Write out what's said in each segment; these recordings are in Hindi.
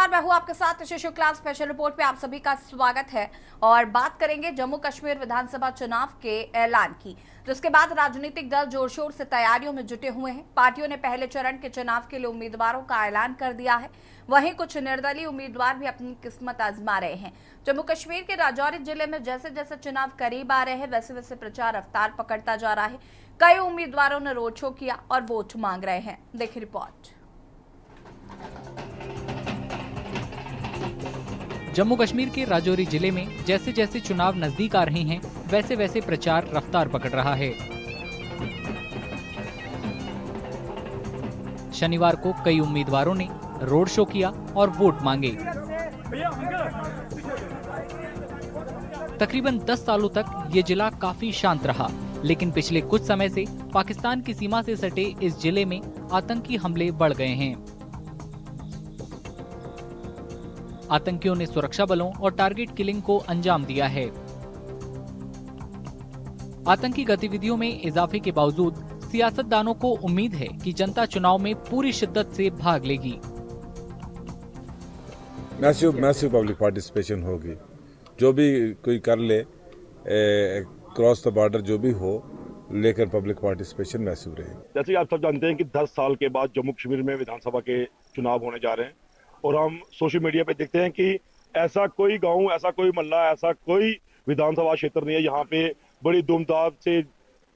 नमस्कार, मैं हूं आपके साथ शुक्ला। स्पेशल रिपोर्ट पे आप सभी का स्वागत है और बात करेंगे जम्मू कश्मीर विधानसभा चुनाव के ऐलान की, जिसके बाद राजनीतिक दल जोर शोर से तैयारियों में जुटे हुए हैं। पार्टियों ने पहले चरण के चुनाव के लिए उम्मीदवारों का ऐलान कर दिया है, वहीं कुछ निर्दलीय उम्मीदवार भी अपनी किस्मत आजमा रहे हैं। जम्मू कश्मीर के राजौरी जिले में जैसे जैसे चुनाव करीब आ रहे हैं, वैसे वैसे प्रचार रफ्तार पकड़ता जा रहा है। कई उम्मीदवारों ने रोड शो किया और वोट मांग रहे हैं। देखिए रिपोर्ट। जम्मू कश्मीर के राजौरी जिले में जैसे जैसे चुनाव नजदीक आ रहे हैं, वैसे वैसे प्रचार रफ्तार पकड़ रहा है। शनिवार को कई उम्मीदवारों ने रोड शो किया और वोट मांगे। तकरीबन 10 सालों तक ये जिला काफी शांत रहा, लेकिन पिछले कुछ समय से पाकिस्तान की सीमा से सटे इस जिले में आतंकी हमले बढ़ गए हैं। आतंकियों ने सुरक्षा बलों और टारगेट किलिंग को अंजाम दिया है। आतंकी गतिविधियों में इजाफे के बावजूद सियासतदानों को उम्मीद है कि जनता चुनाव में पूरी शिद्दत से भाग लेगी। मैसिव पब्लिक पार्टिसिपेशन होगी। जो भी कोई कर ले, क्रॉस द बॉर्डर जो भी हो, लेकर पब्लिक पार्टिसिपेशन मैसिव रहेगी। जैसे आप सब जानते हैं कि 10 साल के बाद जम्मू कश्मीर में विधानसभा के चुनाव होने जा रहे हैं और हम सोशल मीडिया पे देखते हैं कि ऐसा कोई गांव, ऐसा कोई मोहल्ला, ऐसा कोई विधानसभा क्षेत्र नहीं है यहाँ पे बड़ी धूमधाम से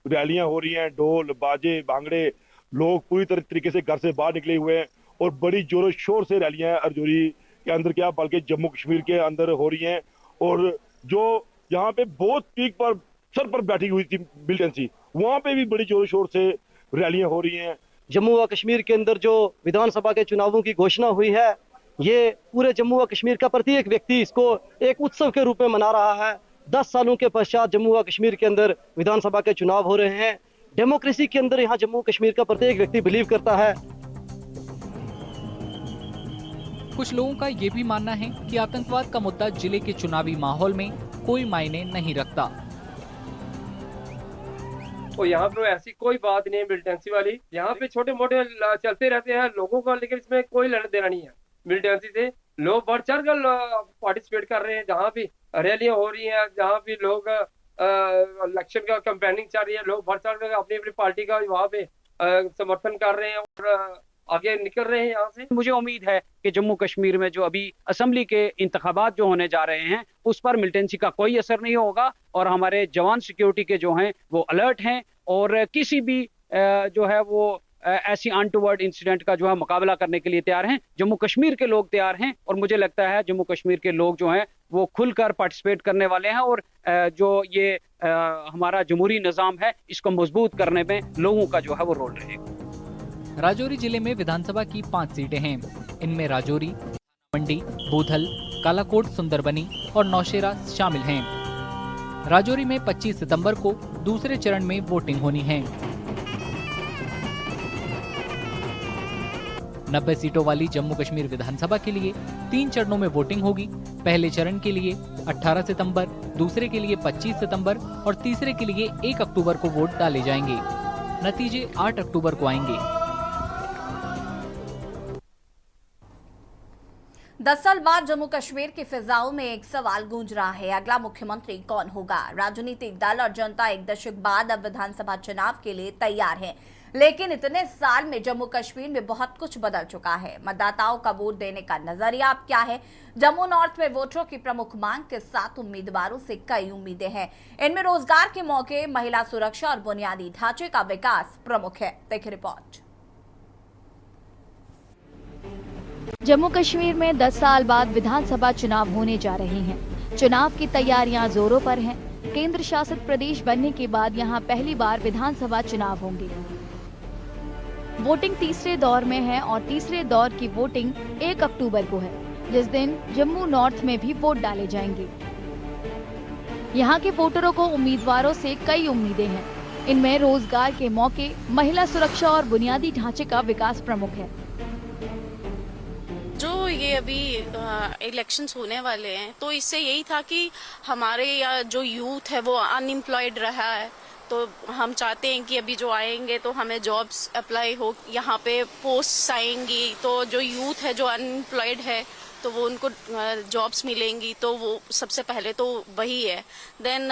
रैलियां हो रही हैं, ढोल बाजे भांगड़े, लोग पूरी तरीके से घर से बाहर निकले हुए हैं और बड़ी जोरों शोर से रैलियां राजौरी के अंदर क्या बल्कि जम्मू कश्मीर के अंदर हो रही हैं। और जो यहाँ पे बहुत पीक पर सर पर बैठी हुई थी मिलिटेंसी, वहाँ पे भी बड़ी जोरों शोर से रैलियां हो रही हैं। जम्मू व कश्मीर के अंदर जो विधानसभा के चुनावों की घोषणा हुई है, ये पूरे जम्मू व कश्मीर का प्रत्येक व्यक्ति इसको एक उत्सव के रूप में मना रहा है। 10 सालों के पश्चात जम्मू व कश्मीर के अंदर विधानसभा के चुनाव हो रहे हैं। डेमोक्रेसी के अंदर यहाँ जम्मू कश्मीर का प्रत्येक व्यक्ति बिलीव करता है। कुछ लोगों का ये भी मानना है कि आतंकवाद का मुद्दा जिले के चुनावी माहौल में कोई मायने नहीं रखता। तो यहाँ पे ऐसी कोई बात नहीं है मिलिटेंसी वाली। यहाँ पे छोटे मोटे चलते रहते हैं लोगों का, लेकिन इसमें कोई लेना देना नहीं है मिलिटेंसी से। लोग बढ़ चढ़ कर पार्टिसिपेट कर रहे हैं, जहाँ भी रैलियां हो रही हैं, जहाँ भी लोग इलेक्शन का कैंपेनिंग चल रही है, लोग बढ़ चढ़ कर अपनी अपनी पार्टी का वहाँ पे समर्थन कर रहे हैं और आगे निकल रहे हैं यहाँ से। मुझे उम्मीद है कि जम्मू कश्मीर में जो अभी असेंबली के इंतखाबात जो होने जा रहे हैं, उस पर मिलिटेंसी का कोई असर नहीं होगा और हमारे जवान सिक्योरिटी के जो हैं वो अलर्ट हैं और किसी भी जो है वो ऐसी अनटूवर्ड इंसिडेंट का जो है मुकाबला करने के लिए तैयार हैं। जम्मू कश्मीर के लोग तैयार हैं और मुझे लगता है जम्मू कश्मीर के लोग जो हैं वो खुलकर पार्टिसिपेट करने वाले हैं और जो ये हमारा जमहूरी निज़ाम है, इसको मजबूत करने में लोगों का जो है वो रोल रहेगा। राजौरी जिले में विधानसभा की 5 सीटें हैं। इनमें राजौरी, मंडी, बूधल, कालाकोट, सुंदरबनी और नौशेरा शामिल हैं। राजौरी में 25 सितंबर को दूसरे चरण में वोटिंग होनी है। 90 सीटों वाली जम्मू कश्मीर विधानसभा के लिए 3 चरणों में वोटिंग होगी। पहले चरण के लिए 18 सितंबर, दूसरे के लिए 25 सितंबर और तीसरे के लिए 1 अक्टूबर को वोट डाले जाएंगे। नतीजे 8 अक्टूबर को आएंगे। 10 साल बाद जम्मू कश्मीर की फिजाओं में एक सवाल गूंज रहा है, अगला मुख्यमंत्री कौन होगा? राजनीतिक दल और जनता एक दशक बाद अब विधानसभा चुनाव के लिए तैयार है, लेकिन इतने साल में जम्मू कश्मीर में बहुत कुछ बदल चुका है। मतदाताओं का वोट देने का नजरिया अब क्या है? जम्मू नॉर्थ में वोटरों की प्रमुख मांग के साथ उम्मीदवारों से कई उम्मीदें हैं। इनमें रोजगार के मौके, महिला सुरक्षा और बुनियादी ढांचे का विकास प्रमुख है। देखिए रिपोर्ट। जम्मू कश्मीर में 10 साल बाद विधानसभा चुनाव होने जा रहे हैं। चुनाव की तैयारियां जोरों पर हैं। केंद्र शासित प्रदेश बनने के बाद यहां पहली बार विधानसभा चुनाव होंगे। वोटिंग तीसरे दौर में है और तीसरे दौर की वोटिंग 1 अक्टूबर को है, जिस दिन जम्मू नॉर्थ में भी वोट डाले जाएंगे। यहां के वोटरों को उम्मीदवारों से कई उम्मीदें हैं। इनमें रोजगार के मौके, महिला सुरक्षा और बुनियादी ढांचे का विकास प्रमुख है। जो ये अभी इलेक्शंस होने वाले हैं, तो इससे यही था कि हमारे यहाँ जो यूथ है वो अनएम्प्लॉयड रहा है, तो हम चाहते हैं कि अभी जो आएंगे तो हमें जॉब्स अप्लाई हो, यहाँ पे पोस्ट आएंगी, तो जो यूथ है जो अनएम्प्लॉयड है तो वो उनको जॉब्स मिलेंगी, तो वो सबसे पहले तो वही है। देन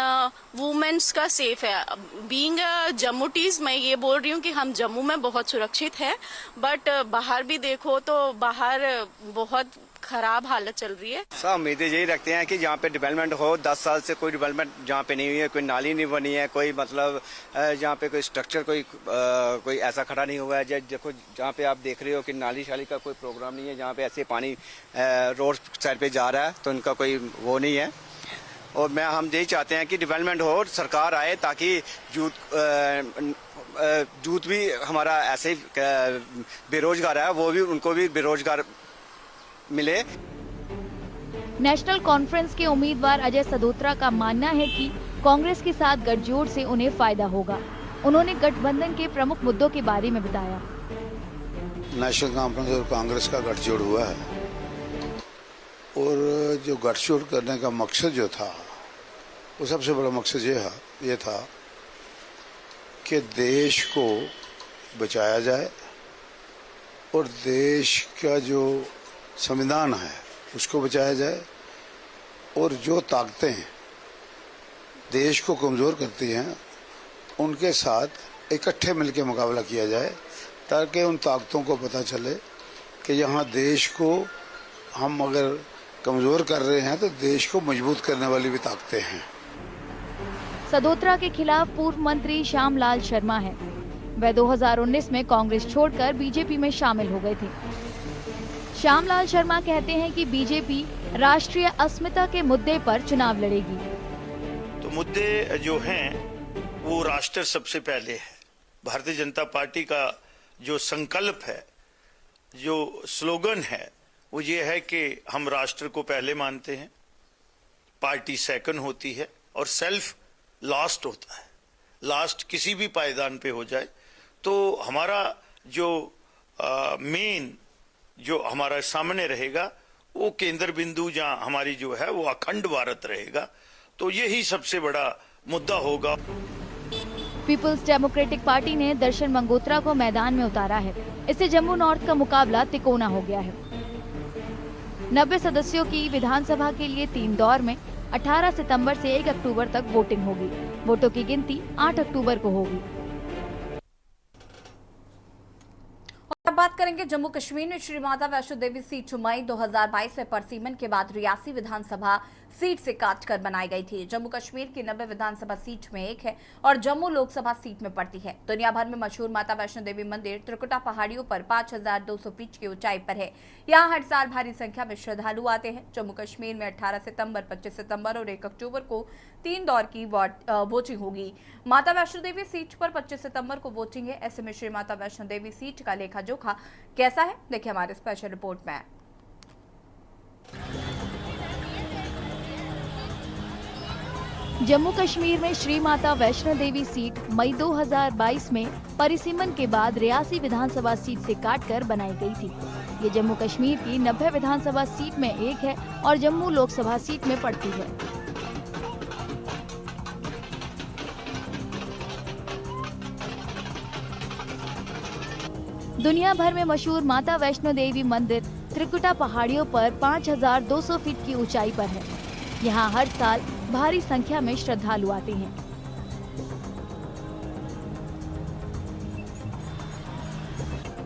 वुमेन्स का सेफ है। बीइंग जम्मूटीज मैं ये बोल रही हूँ कि हम जम्मू में बहुत सुरक्षित है, बट बाहर भी देखो तो बाहर बहुत खराब हालत चल रही है। सब उम्मीदें यही रखते हैं कि जहाँ पे डेवलपमेंट हो। 10 साल से कोई डेवलपमेंट जहाँ पे नहीं हुई है, कोई नाली नहीं बनी है, कोई मतलब जहाँ पे कोई स्ट्रक्चर कोई ऐसा खड़ा नहीं हुआ है। देखो जहाँ पे आप देख रहे हो कि नाली शाली का कोई प्रोग्राम नहीं है, जहाँ पे ऐसे पानी रोड साइड पे जा रहा है तो उनका कोई वो नहीं है। और हम यही चाहते हैं कि डेवलपमेंट हो, सरकार आए ताकि यूथ भी हमारा ऐसे बेरोजगार है, वो भी उनको भी बेरोजगार मिले। नेशनल कॉन्फ्रेंस के उम्मीदवार अजय सदोत्रा का मानना है कि कांग्रेस के साथ गठजोड़ से उन्हें फायदा होगा। उन्होंने गठबंधन के प्रमुख मुद्दों के बारे में बताया। नेशनल कॉन्फ्रेंस और कांग्रेस का गठजोड़ हुआ है और जो गठजोड़ करने का मकसद जो था वो सबसे बड़ा मकसद ये था कि देश को बचाया जाए और देश का जो संविधान है उसको बचाया जाए और जो ताकतें देश को कमज़ोर करती हैं उनके साथ इकट्ठे मिलकर मुकाबला किया जाए, ताकि उन ताकतों को पता चले कि यहाँ देश को हम अगर कमज़ोर कर रहे हैं तो देश को मजबूत करने वाली भी ताकतें हैं। सदोत्रा के खिलाफ पूर्व मंत्री श्यामलाल शर्मा है। वे 2019 में कांग्रेस छोड़कर बीजेपी में शामिल हो गए थे। श्यामलाल शर्मा कहते हैं कि बीजेपी राष्ट्रीय अस्मिता के मुद्दे पर चुनाव लड़ेगी। तो मुद्दे जो हैं वो राष्ट्र सबसे पहले है। भारतीय जनता पार्टी का जो संकल्प है, जो स्लोगन है, वो ये है कि हम राष्ट्र को पहले मानते हैं, पार्टी सेकंड होती है और सेल्फ लास्ट होता है। लास्ट किसी भी पायदान पे हो जाए तो हमारा जो मेन जो हमारा सामने रहेगा वो केंद्र बिंदु जहां हमारी जो है वो अखंड भारत रहेगा। तो यही सबसे बड़ा मुद्दा होगा। पीपल्स डेमोक्रेटिक पार्टी ने दर्शन मंगोत्रा को मैदान में उतारा है। इससे जम्मू नॉर्थ का मुकाबला तिकोना हो गया है। 90 सदस्यों की विधानसभा के लिए 3 दौर में 18 सितंबर से 1 अक्टूबर तक वोटिंग होगी। वोटों की गिनती 8 अक्टूबर को होगी। अब बात करेंगे जम्मू कश्मीर में श्री माता वैष्णो देवी सीट मई 2022 में परसीमन के बाद रियासी विधानसभा सीट से काटकर बनाई गई थी। जम्मू कश्मीर की 90 विधानसभा सीट में एक है और जम्मू लोकसभा सीट में पड़ती है। दुनिया भर में मशहूर माता वैष्णो देवी मंदिर त्रिकुटा पहाड़ियों पर 5200 फीट की ऊंचाई पर है। यहाँ हर साल भारी संख्या में श्रद्धालु आते हैं। जम्मू कश्मीर में 18 सितंबर, 25 सितंबर और 1 अक्टूबर को 3 दौर की वोटिंग होगी। माता वैष्णो देवी सीट पर 25 सितंबर को वोटिंग है। ऐसे में श्री माता वैष्णो देवी सीट का लेखा जोखा कैसा है, देखिए हमारे स्पेशल रिपोर्ट में। जम्मू कश्मीर में श्री माता वैष्णो देवी सीट मई 2022 में परिसीमन के बाद रियासी विधानसभा सीट से काटकर बनाई गई थी। ये जम्मू कश्मीर की 90 विधानसभा सीट में एक है और जम्मू लोकसभा सीट में पड़ती है। दुनिया भर में मशहूर माता वैष्णो देवी मंदिर त्रिकुटा पहाड़ियों पर 5200 फीट की ऊंचाई पर है। यहाँ हर साल भारी संख्या में श्रद्धालु आते हैं।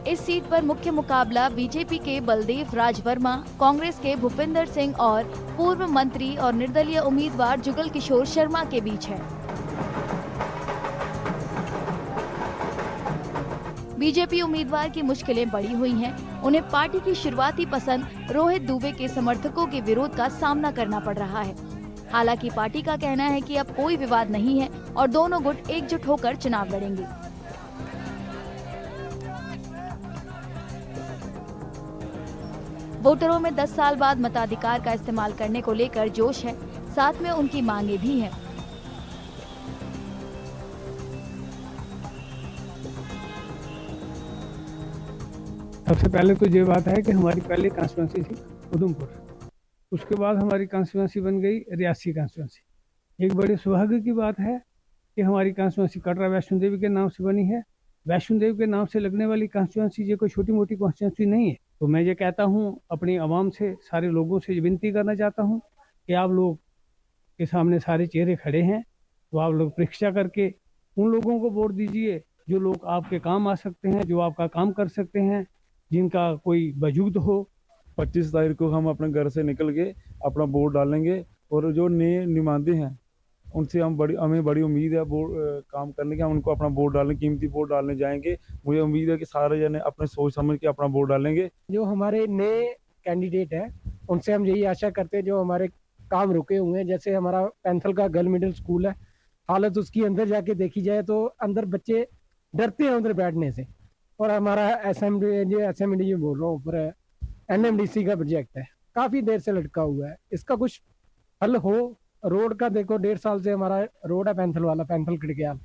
इस सीट पर मुख्य मुकाबला बीजेपी के बलदेव राज वर्मा, कांग्रेस के भूपिंदर सिंह और पूर्व मंत्री और निर्दलीय उम्मीदवार जुगल किशोर शर्मा के बीच है। बीजेपी उम्मीदवार की मुश्किलें बढ़ी हुई हैं। उन्हें पार्टी की शुरुआती पसंद रोहित दुबे के समर्थकों के विरोध का सामना करना पड़ रहा है। हालांकि पार्टी का कहना है कि अब कोई विवाद नहीं है और दोनों गुट एकजुट होकर चुनाव लड़ेंगे। वोटरों में 10 साल बाद मताधिकार का इस्तेमाल करने को लेकर जोश है, साथ में उनकी मांगे भी हैं। सबसे पहले तो ये बात है कि हमारी पहली कॉन्स्टिट्यूंसी थी उधमपुर, उसके बाद हमारी कॉन्स्टिट्यूंसी बन गई रियासी कॉन्स्टिट्यूंसी। एक बड़े सौभाग्य की बात है कि हमारी कॉन्स्टिट्यूंसी कटरा वैष्णो देवी के नाम से बनी है। वैष्णो देवी के नाम से लगने वाली कॉन्स्टिट्यूंसी ये कोई छोटी मोटी कॉन्स्टिट्यूंसी नहीं है। तो मैं ये कहता हूँ अपनी आवाम से, सारे लोगों से विनती करना चाहता हूँ कि आप लोग के सामने सारे चेहरे खड़े हैं, तो आप लोग परीक्षा करके उन लोगों को वोट दीजिए जो लोग आपके काम आ सकते हैं, जो आपका काम कर सकते हैं, जिनका कोई वजूद हो। 25 तारीख को हम अपने घर से निकल के अपना वोट डालेंगे और जो नए नुमाइंदे हैं उनसे हमें बड़ी उम्मीद है वोट काम करने की। हम उनको अपना वोट डालने, कीमती वोट डालने जाएंगे। मुझे उम्मीद है कि सारे जने अपने सोच समझ के अपना वोट डालेंगे। जो हमारे नए कैंडिडेट हैं उनसे हम यही आशा करते हैं, जो हमारे काम रुके हुए हैं, जैसे हमारा पैंथल का गर्ल मिडिल स्कूल है, हालत उसकी अंदर जाके देखी जाए तो अंदर बच्चे डरते हैं उधर बैठने से। और हमारा एसएमडी बोल रहा हूँ ऊपर एनएमडीसी का प्रोजेक्ट है, काफ़ी देर से लटका हुआ है, इसका कुछ हल हो। रोड का देखो 1.5 साल से हमारा रोड है पैंथल वाला, पैंथल खिड़कियाल,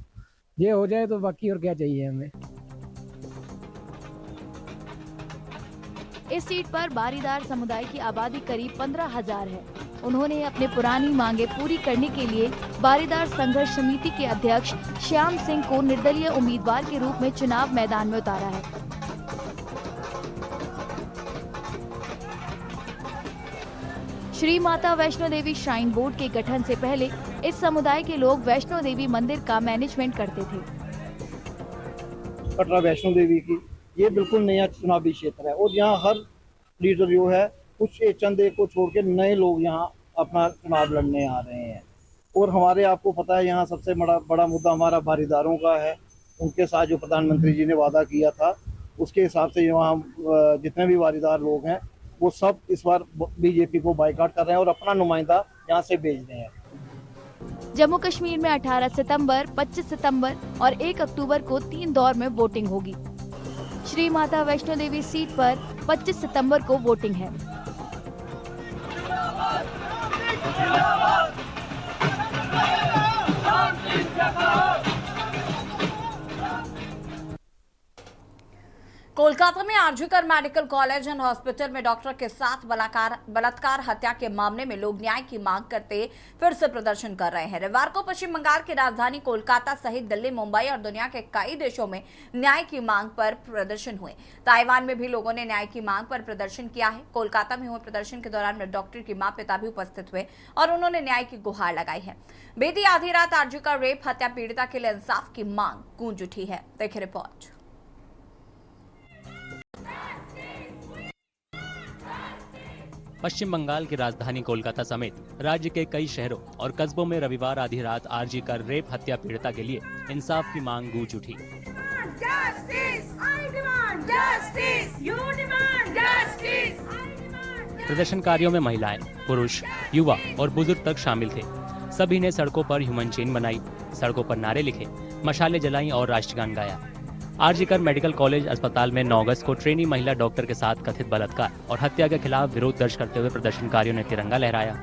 ये हो जाए तो बाकी और क्या चाहिए हमें। इस सीट पर बारीदार समुदाय की आबादी करीब 15,000 है। उन्होंने अपने पुरानी मांगे पूरी करने के लिए बारीदार संघर्ष समिति के अध्यक्ष श्याम सिंह को निर्दलीय उम्मीदवार के रूप में चुनाव मैदान में उतारा है। श्री माता वैष्णो देवी श्राइन बोर्ड के गठन से पहले इस समुदाय के लोग वैष्णो देवी मंदिर का मैनेजमेंट करते थे। कटरा वैष्णो देवी की ये बिल्कुल नया चुनावी क्षेत्र है और यहाँ हर लीडर जो है कुछ चंद एक को छोड़ के नए लोग यहाँ अपना चुनाव लड़ने आ रहे हैं। और हमारे आपको पता है यहाँ सबसे बड़ा मुद्दा हमारा बारीदारों का है। उनके साथ जो प्रधानमंत्री जी ने वादा किया था उसके हिसाब से यहाँ जितने भी बारीदार लोग हैं वो सब इस बार बीजेपी को बायकॉट कर रहे हैं और अपना नुमाइंदा यहाँ से भेज रहे हैं। जम्मू कश्मीर में 18 सितंबर, 25 सितंबर और 1 अक्टूबर को 3 दौर में वोटिंग होगी। श्री माता वैष्णो देवी सीट पर 25 सितंबर को वोटिंग है। कोलकाता में RG Kar medical college and hospital में डॉक्टर के साथ बलात्कार हत्या के मामले में लोग न्याय की मांग करते फिर से प्रदर्शन कर रहे हैं। रविवार को पश्चिम बंगाल की राजधानी कोलकाता सहित दिल्ली, मुंबई और दुनिया के कई देशों में न्याय की मांग पर प्रदर्शन हुए। ताइवान में भी लोगों ने न्याय की मांग पर प्रदर्शन किया है। कोलकाता में हुए प्रदर्शन के दौरान डॉक्टर की मां पिता भी उपस्थित हुए और उन्होंने न्याय की गुहार लगाई है। बीती आधी रात आरजीकर रेप हत्या पीड़िता के लिए इंसाफ की मांग गूंज उठी है। देखिए रिपोर्ट। पश्चिम बंगाल की राजधानी कोलकाता समेत राज्य के कई शहरों और कस्बों में रविवार आधी रात आरजीकर रेप हत्या पीड़िता के लिए इंसाफ की मांग गूंज उठी। प्रदर्शनकारियों में महिलाएं, पुरुष, युवा और बुजुर्ग तक शामिल थे। सभी ने सड़कों पर ह्यूमन चेन बनाई, सड़कों पर नारे लिखे, मशालें जलाई और राष्ट्रगान गाया। आरजीकर मेडिकल कॉलेज अस्पताल में 9 अगस्त को ट्रेनी महिला डॉक्टर के साथ कथित बलात्कार और हत्या के खिलाफ विरोध दर्ज करते हुए प्रदर्शनकारियों ने तिरंगा लहराया।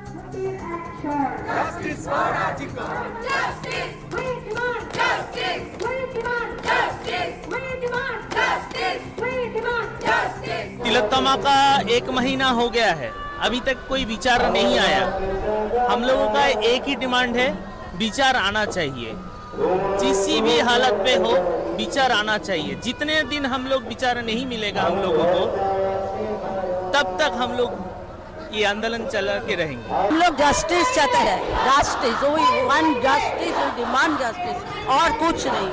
तिलोत्तमा का 1 महीना हो गया है, अभी तक कोई विचार नहीं आया। हम लोगों का एक ही डिमांड है, विचार आना चाहिए। किसी भी हालत पे हो विचार आना चाहिए। जितने दिन हम लोग विचार नहीं मिलेगा हम लोगों को, तब तक हम लोग ये आंदोलन चला के रहेंगे। हम लोग जस्टिस चाहते हैं, justice, we want justice, we demand justice, और कुछ नहीं।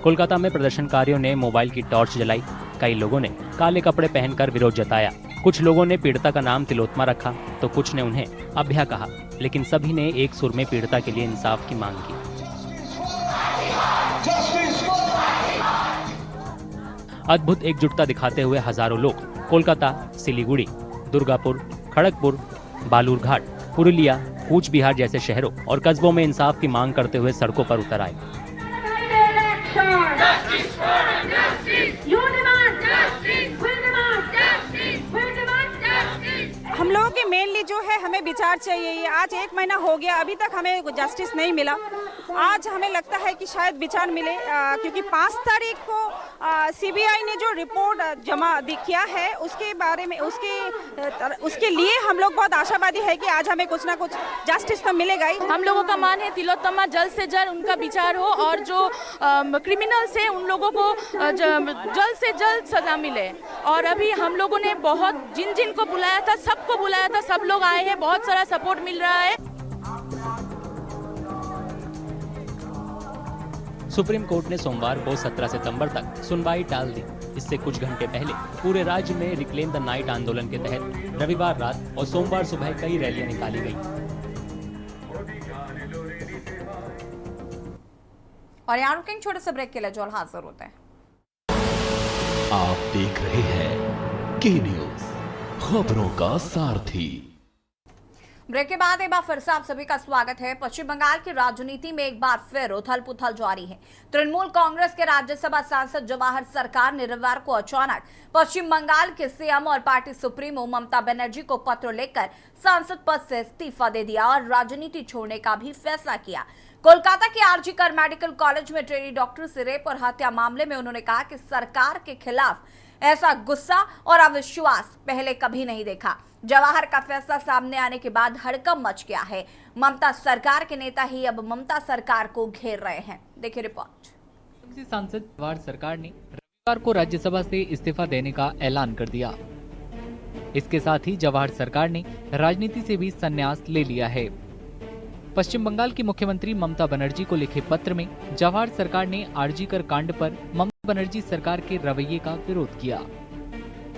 कोलकाता में प्रदर्शनकारियों ने मोबाइल की टॉर्च जलाई। कई लोगों ने काले कपड़े पहनकर विरोध जताया। कुछ लोगों ने पीड़िता का नाम तिलोत्तमा रखा तो कुछ ने उन्हें अभ्या कहा, लेकिन सभी ने एक सुर में पीड़िता के लिए इंसाफ की मांग की। अद्भुत एकजुटता दिखाते हुए हजारों लोग कोलकाता, सिलीगुड़ी, दुर्गापुर, खड़गपुर, बालूरघाट, पुरुलिया, कूच बिहार जैसे शहरों और कस्बों में इंसाफ की मांग करते हुए सड़कों पर उतर आए। हम लोगों के मेनली जो है हमें विचार चाहिए। ये आज 1 महीना हो गया, अभी तक हमें जस्टिस नहीं मिला आज हमें लगता है कि शायद विचार मिले, क्योंकि 5 तारीख को सीबीआई ने जो रिपोर्ट जमा किया है उसके बारे में उसके लिए हम लोग बहुत आशावादी है कि आज हमें कुछ ना कुछ जस्टिस तो मिलेगा ही। हम लोगों का मान है तिलोत्तमा जल्द से जल्द उनका विचार हो और जो क्रिमिनल्स है उन लोगों को जल्द से जल्द सजा मिले। और अभी हम लोगों ने बहुत जिन को बुलाया था सबको बुलाया था, सब लोग आए हैं, बहुत सारा सपोर्ट मिल रहा है। सुप्रीम कोर्ट ने सोमवार को 17 सितंबर तक सुनवाई टाल दी। इससे कुछ घंटे पहले पूरे राज्य में रिक्लेम द नाइट आंदोलन के तहत रविवार रात और सोमवार सुबह कई रैलियां निकाली गई। और यहाँ रुकेंगे छोटे से ब्रेक के लिए, जो हाजिर होते हैं। आप देख रहे हैं के न्यूज, खबरों का सारथी। ब्रेक के बाद एक बार फिर से आप सभी का स्वागत है। पश्चिम बंगाल की राजनीति में एक बार फिर उथल पुथल जारी है। तृणमूल कांग्रेस के राज्यसभा सांसद जवाहर सरकार ने रविवार को अचानक पश्चिम बंगाल के सीएम और पार्टी सुप्रीमो ममता बनर्जी को पत्र लिखकर सांसद पद से इस्तीफा दे दिया और राजनीति छोड़ने का भी फैसला किया। कोलकाता के आरजी कर मेडिकल कॉलेज में ट्रेनी डॉक्टर से रेप और हत्या मामले में उन्होंने कहा कि सरकार के खिलाफ ऐसा गुस्सा और अविश्वास पहले कभी नहीं देखा। जवाहर का फैसला सामने आने के बाद हड़कंप मच गया है। ममता सरकार के नेता ही अब ममता सरकार को घेर रहे हैं। देखिए रिपोर्ट। सांसद जवाहर सरकार ने रविवार को राज्यसभा से इस्तीफा देने का ऐलान कर दिया। इसके साथ ही जवाहर सरकार ने राजनीति से भी संन्यास ले लिया है। पश्चिम बंगाल की मुख्यमंत्री ममता बनर्जी को लिखे पत्र में जवाहर सरकार ने आरजी कर कांड पर ममता बनर्जी सरकार के रवैये का विरोध किया।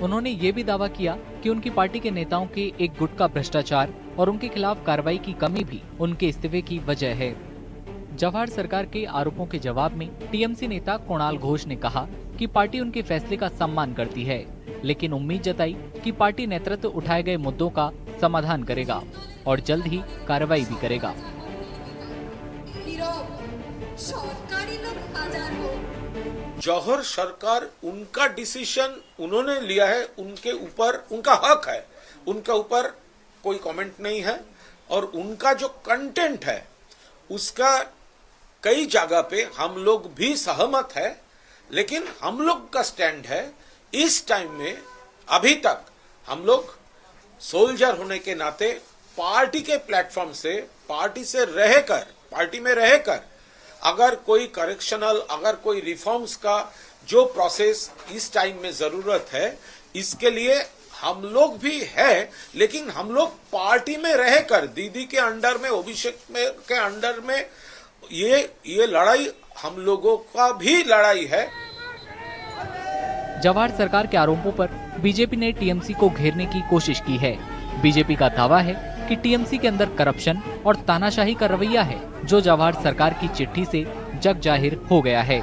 उन्होंने ये भी दावा किया कि उनकी पार्टी के नेताओं के एक गुट का भ्रष्टाचार और उनके खिलाफ कार्रवाई की कमी भी उनके इस्तीफे की वजह है। जवाहर सरकार के आरोपों के जवाब में टीएमसी नेता कुणाल घोष ने कहा कि पार्टी उनके फैसले का सम्मान करती है, लेकिन उम्मीद जताई कि पार्टी नेतृत्व उठाए गए मुद्दों का समाधान करेगा और जल्द ही कार्रवाई भी करेगा। जौहर सरकार उनका डिसीजन उन्होंने लिया है, उनके ऊपर उनका हक है, उनके ऊपर कोई कमेंट नहीं है। और उनका जो कंटेंट है उसका कई जगह पे हम लोग भी सहमत है, लेकिन हम लोग का स्टैंड है इस टाइम में अभी तक हम लोग सोल्जर होने के नाते पार्टी के प्लेटफॉर्म से पार्टी में रहकर अगर कोई करेक्शनल, अगर कोई रिफॉर्म्स का जो प्रोसेस इस टाइम में जरूरत है, इसके लिए हम लोग भी है, लेकिन हम लोग पार्टी में रहकर दीदी के अंडर में, अभिषेक के अंडर में ये लड़ाई हम लोगों का भी लड़ाई है। जवाहर सरकार के आरोपों पर बीजेपी ने टीएमसी को घेरने की कोशिश की है। बीजेपी का दावा है कि टीएमसी के अंदर करप्शन और तानाशाही का रवैया है, जो जवाहर सरकार की चिट्ठी से जग जाहिर हो गया है।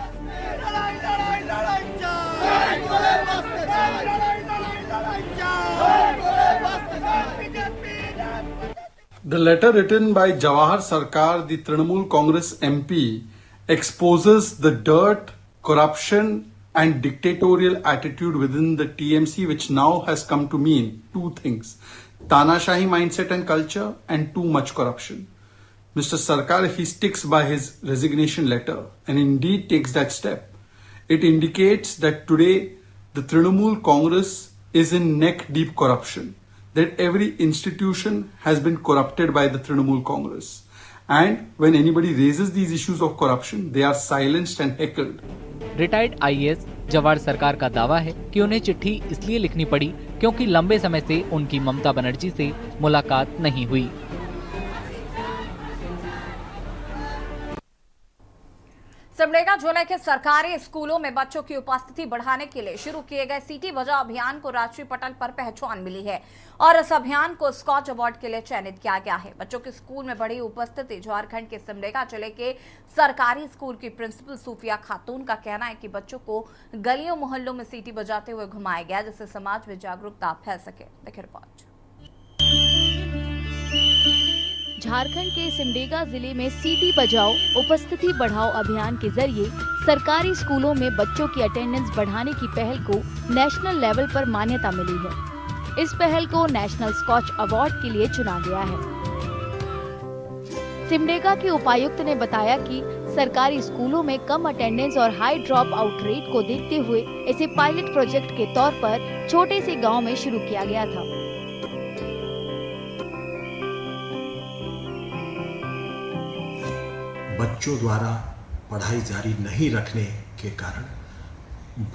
The letter written by Jawahar Sarkar, the Trinamool Congress MP, exposes the dirt, corruption and dictatorial attitude within the TMC, which now has come to mean two things: Tanashahi mindset and culture and too much corruption. Mr. Sarkar, if he sticks by his resignation letter and indeed takes that step, it indicates that today the Trinamool Congress is in neck-deep corruption, that every institution has been corrupted by the Trinamool Congress. And when anybody raises these issues of corruption, they are silenced and heckled. Retired IAS Jawahar सरकार का दावा है कि उन्हें चिट्ठी इसलिए लिखनी पड़ी क्योंकि लंबे समय से उनकी ममता बनर्जी से मुलाकात नहीं हुई। सिमडेगा जिले के सरकारी स्कूलों में बच्चों की उपस्थिति बढ़ाने के लिए शुरू किए गए सीटी बजाओ अभियान को राष्ट्रीय पटल पर पहचान मिली है और इस अभियान को स्कॉच अवार्ड के लिए चयनित किया गया है। बच्चों के स्कूल में बढ़ी उपस्थिति झारखंड के सिमडेगा जिले के सरकारी स्कूल की प्रिंसिपल सूफिया खातून का कहना है कि बच्चों को गलियों मोहल्लों में सीटी बजाते हुए घुमाया गया, जिससे समाज में जागरूकता फैल सके। देखिए रिपोर्ट। झारखंड के सिमडेगा जिले में सीटी बजाओ उपस्थिति बढ़ाओ अभियान के जरिए सरकारी स्कूलों में बच्चों की अटेंडेंस बढ़ाने की पहल को नेशनल लेवल पर मान्यता मिली है। इस पहल को नेशनल स्कॉच अवार्ड के लिए चुना गया है। सिमडेगा के उपायुक्त ने बताया कि सरकारी स्कूलों में कम अटेंडेंस और हाई ड्रॉप आउट रेट को देखते हुए इसे पायलट प्रोजेक्ट के तौर पर छोटे से गांव में शुरू किया गया था। बच्चों द्वारा पढ़ाई जारी नहीं रखने के कारण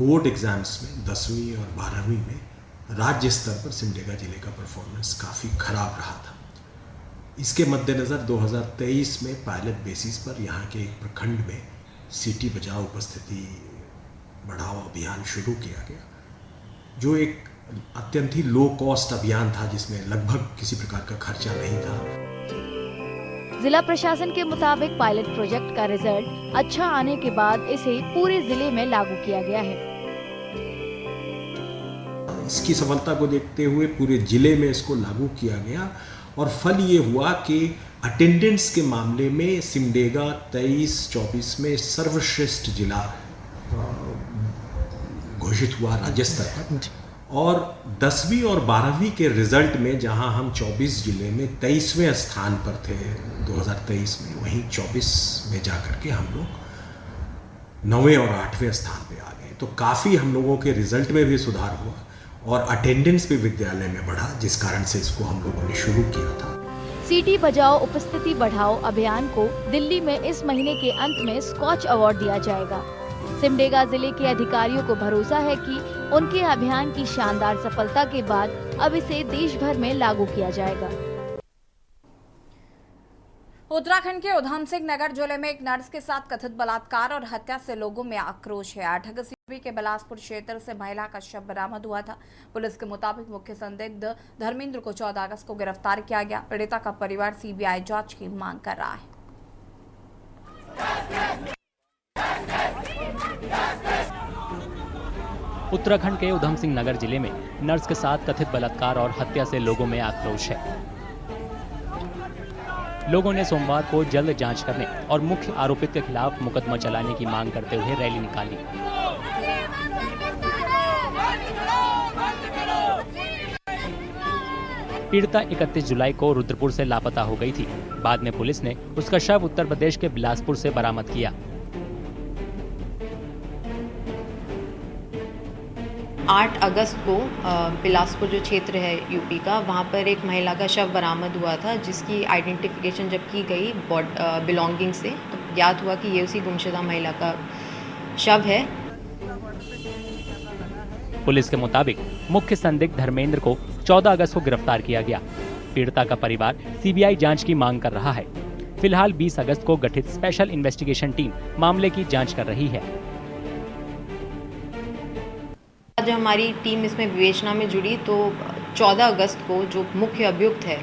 बोर्ड एग्जाम्स में 10वीं और 12वीं में राज्य स्तर पर सिमडेगा जिले का परफॉर्मेंस काफ़ी खराब रहा था। इसके मद्देनज़र 2023 में पायलट बेसिस पर यहाँ के एक प्रखंड में सिटी बचाओ उपस्थिति बढ़ाओ अभियान शुरू किया गया, जो एक अत्यंत ही लो कॉस्ट अभियान था जिसमें लगभग किसी प्रकार का खर्चा नहीं था। जिला प्रशासन के मुताबिक पायलट प्रोजेक्ट का रिजल्ट अच्छा आने के बाद इसे पूरे जिले में लागू किया गया है। इसकी सफलता को देखते हुए पूरे जिले में इसको लागू किया गया और फल ये हुआ कि अटेंडेंस के मामले में सिमडेगा 23-24 में सर्वश्रेष्ठ जिला घोषित हुआ राज्य स्तर पर, और 10वीं और 12वीं के रिजल्ट में जहां हम 24 जिले में 23वें स्थान पर थे 2023 में, वहीं 24 में जाकर के हम लोग 9वें और 8वें स्थान पे आ गए। तो काफ़ी हम लोगों के रिजल्ट में भी सुधार हुआ और अटेंडेंस भी विद्यालय में बढ़ा, जिस कारण से इसको हम लोगों ने शुरू किया था। सिटी बचाओ उपस्थिति बढ़ाओ अभियान को दिल्ली में इस महीने के अंत में स्कॉच अवार्ड दिया जाएगा। सिमडेगा जिले के अधिकारियों को भरोसा है कि उनके अभियान की शानदार सफलता के बाद अब इसे देश भर में लागू किया जाएगा। उत्तराखंड के उधम सिंह नगर जिले में एक नर्स के साथ कथित बलात्कार और हत्या से लोगों में आक्रोश है। 8 अगस्त के बिलासपुर क्षेत्र से महिला का शव बरामद हुआ था। पुलिस के मुताबिक मुख्य संदिग्ध धर्मेंद्र को 14 अगस्त को गिरफ्तार किया गया। पीड़िता का परिवार सीबीआई जांच की मांग कर रहा है। उत्तराखंड के उधम सिंह नगर जिले में नर्स के साथ कथित बलात्कार और हत्या से लोगों में आक्रोश है। लोगों ने सोमवार को जल्द जांच करने और मुख्य आरोपित के खिलाफ मुकदमा चलाने की मांग करते हुए रैली निकाली। पीड़िता 31 जुलाई को रुद्रपुर से लापता हो गई थी। बाद में पुलिस ने उसका शव उत्तर प्रदेश के बिलासपुर से बरामद किया। 8 अगस्त को बिलासपुर जो क्षेत्र है यूपी का, वहाँ पर एक महिला का शव बरामद हुआ था, जिसकी आइडेंटिफिकेशन जब की गई बिलोंगिंग से तो ज्ञात हुआ कि ये उसी गुमशुदा महिला का शव है। पुलिस के मुताबिक मुख्य संदिग्ध धर्मेंद्र को 14 अगस्त को गिरफ्तार किया गया। पीड़िता का परिवार सीबीआई जांच की मांग कर रहा है। फिलहाल 20 अगस्त को गठित स्पेशल इन्वेस्टिगेशन टीम मामले की जांच कर रही है। जब हमारी टीम इसमें विवेचना में जुड़ी तो 14 अगस्त को जो मुख्य अभियुक्त है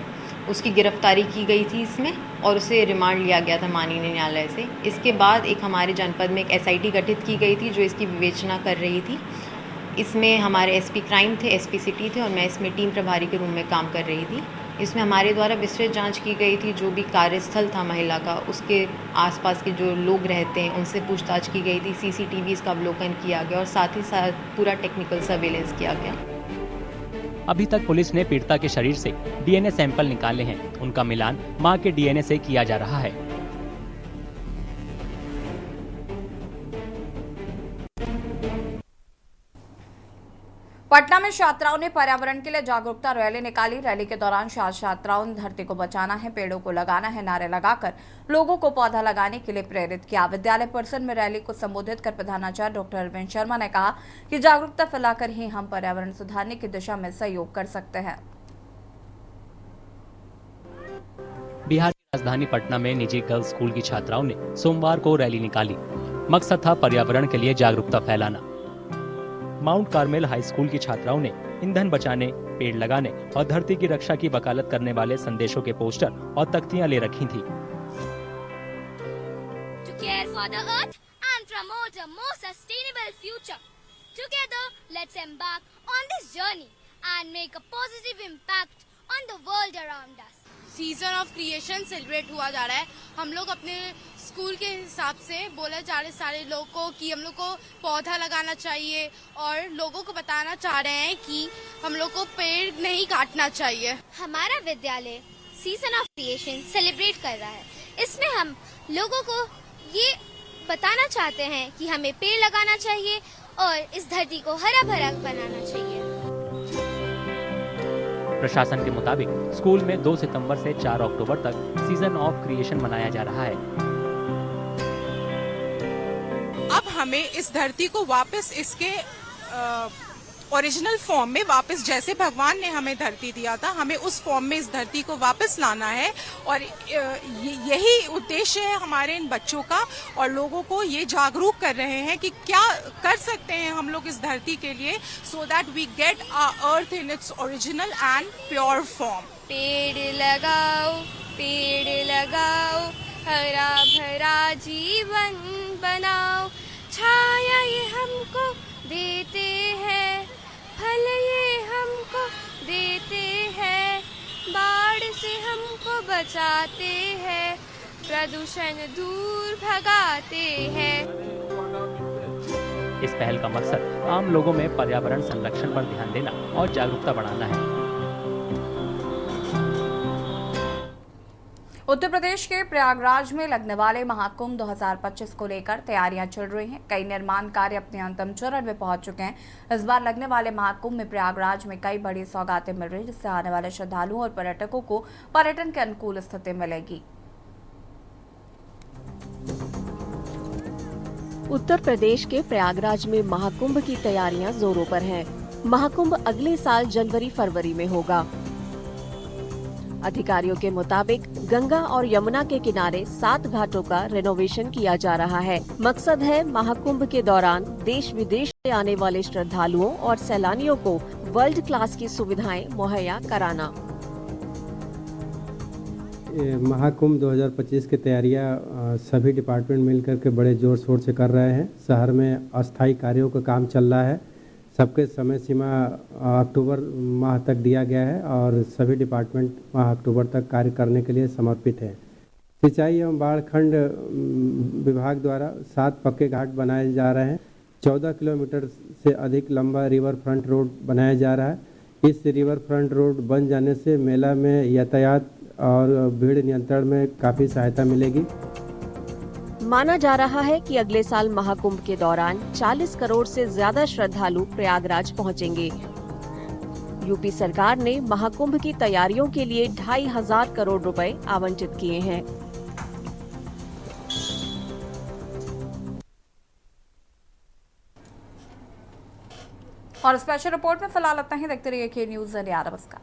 उसकी गिरफ्तारी की गई थी इसमें, और उसे रिमांड लिया गया था माननीय न्यायालय से। इसके बाद एक हमारे जनपद में एक एसआईटी गठित की गई थी जो इसकी विवेचना कर रही थी। इसमें हमारे एसपी क्राइम थे, एसपी सिटी थे, और मैं इसमें टीम प्रभारी के रूप में काम कर रही थी। इसमें हमारे द्वारा विस्तृत जांच की गई थी। जो भी कार्यस्थल था महिला का, उसके आसपास के जो लोग रहते हैं उनसे पूछताछ की गई थी। सीसीटीवी का अवलोकन किया गया और साथ ही साथ पूरा टेक्निकल सर्वेलेंस किया गया। अभी तक पुलिस ने पीड़िता के शरीर से डीएनए सैंपल निकाले हैं। उनका मिलान मां के डीएनए से किया जा रहा है। पटना में छात्राओं ने पर्यावरण के लिए जागरूकता रैली निकाली। रैली के दौरान छात्राओं ने धरती को बचाना है, पेड़ों को लगाना है नारे लगाकर लोगों को पौधा लगाने के लिए प्रेरित किया। विद्यालय परिसर में रैली को संबोधित कर प्रधानाचार्य डॉक्टर अरविंद शर्मा ने कहा कि जागरूकता फैलाकर ही हम पर्यावरण सुधारने की दिशा में सहयोग कर सकते हैं। बिहार की राजधानी पटना में निजी गर्ल्स स्कूल की छात्राओं ने सोमवार को रैली निकाली। मकसद था पर्यावरण के लिए जागरूकता फैलाना। माउंट कार्मेल हाई स्कूल की छात्राओं ने ईंधन बचाने, पेड़ लगाने और धरती की रक्षा की वकालत करने वाले संदेशों के पोस्टर और तख्तियां ले रखी थी। To care for the earth and promote a more sustainable future. Together, let's embark on this journey and make a positive impact on the world around us. Season of creation celebrate हुआ जा रहा है। हम लोग अपने स्कूल के हिसाब से बोले जा रहे सारे लोगों को कि हम लोग को पौधा लगाना चाहिए और लोगों को बताना चाह रहे हैं कि हम लोग को पेड़ नहीं काटना चाहिए। हमारा विद्यालय सीजन ऑफ क्रिएशन सेलिब्रेट कर रहा है। इसमें हम लोगों को ये बताना चाहते हैं कि हमें पेड़ लगाना चाहिए और इस धरती को हरा भरा बनाना चाहिए। प्रशासन के मुताबिक स्कूल में 2 सितंबर से 4 अक्टूबर तक सीजन ऑफ क्रिएशन मनाया जा रहा है। अब हमें इस धरती को वापस इसके ओरिजिनल फॉर्म में वापस, जैसे भगवान ने हमें धरती दिया था, हमें उस फॉर्म में इस धरती को वापस लाना है। और यही उद्देश्य है हमारे इन बच्चों का, और लोगों को ये जागरूक कर रहे हैं कि क्या कर सकते हैं हम लोग इस धरती के लिए, so that we get our earth in its original and pure form. पेड़ लगाओ, हरा भरा जीवन बनाओ, छाया ये हमको देते हैं, फल ये हमको देते हैं, बाढ़ से हमको बचाते हैं, प्रदूषण दूर भगाते हैं। इस पहल का मकसद आम लोगों में पर्यावरण संरक्षण पर ध्यान देना और जागरूकता बढ़ाना है। उत्तर प्रदेश के प्रयागराज में लगने वाले महाकुंभ 2025 को लेकर तैयारियां चल रही हैं। कई निर्माण कार्य अपने अंतिम चरण में पहुंच चुके हैं। इस बार लगने वाले महाकुंभ में प्रयागराज में कई बड़ी सौगातें मिल रही हैं, जिससे आने वाले श्रद्धालुओं और पर्यटकों को पर्यटन के अनुकूल स्थिति मिलेगी। उत्तर प्रदेश के प्रयागराज में महाकुंभ की तैयारियां जोरों पर हैं। महाकुंभ अगले साल जनवरी-फरवरी में होगा। अधिकारियों के मुताबिक गंगा और यमुना के किनारे 7 घाटों का रेनोवेशन किया जा रहा है। मकसद है महाकुंभ के दौरान देश विदेश से आने वाले श्रद्धालुओं और सैलानियों को वर्ल्ड क्लास की सुविधाएं मुहैया कराना। महाकुंभ 2025 की तैयारियां सभी डिपार्टमेंट मिलकर के बड़े जोर शोर से कर रहे हैं। शहर में अस्थायी कार्यों का काम चल रहा है। सबके समय सीमा अक्टूबर माह तक दिया गया है और सभी डिपार्टमेंट माह अक्टूबर तक कार्य करने के लिए समर्पित है। सिंचाई एवं बाढ़ खंड विभाग द्वारा 7 पक्के घाट बनाए जा रहे हैं। 14 किलोमीटर से अधिक लंबा रिवर फ्रंट रोड बनाया जा रहा है। इस रिवर फ्रंट रोड बन जाने से मेला में यातायात और भीड़ नियंत्रण में काफ़ी सहायता मिलेगी। माना जा रहा है कि अगले साल महाकुंभ के दौरान 40 करोड़ से ज्यादा श्रद्धालु प्रयागराज पहुंचेंगे। यूपी सरकार ने महाकुंभ की तैयारियों के लिए 2,500 करोड़ रुपए आवंटित किए हैं। और स्पेशल रिपोर्ट में फिलहाल इतना ही। देखते रहिए के न्यूज़ इंडिया। नमस्कार।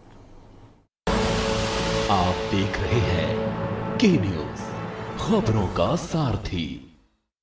आप देख रहे हैं के न्यूज़, खबरों का सारथी।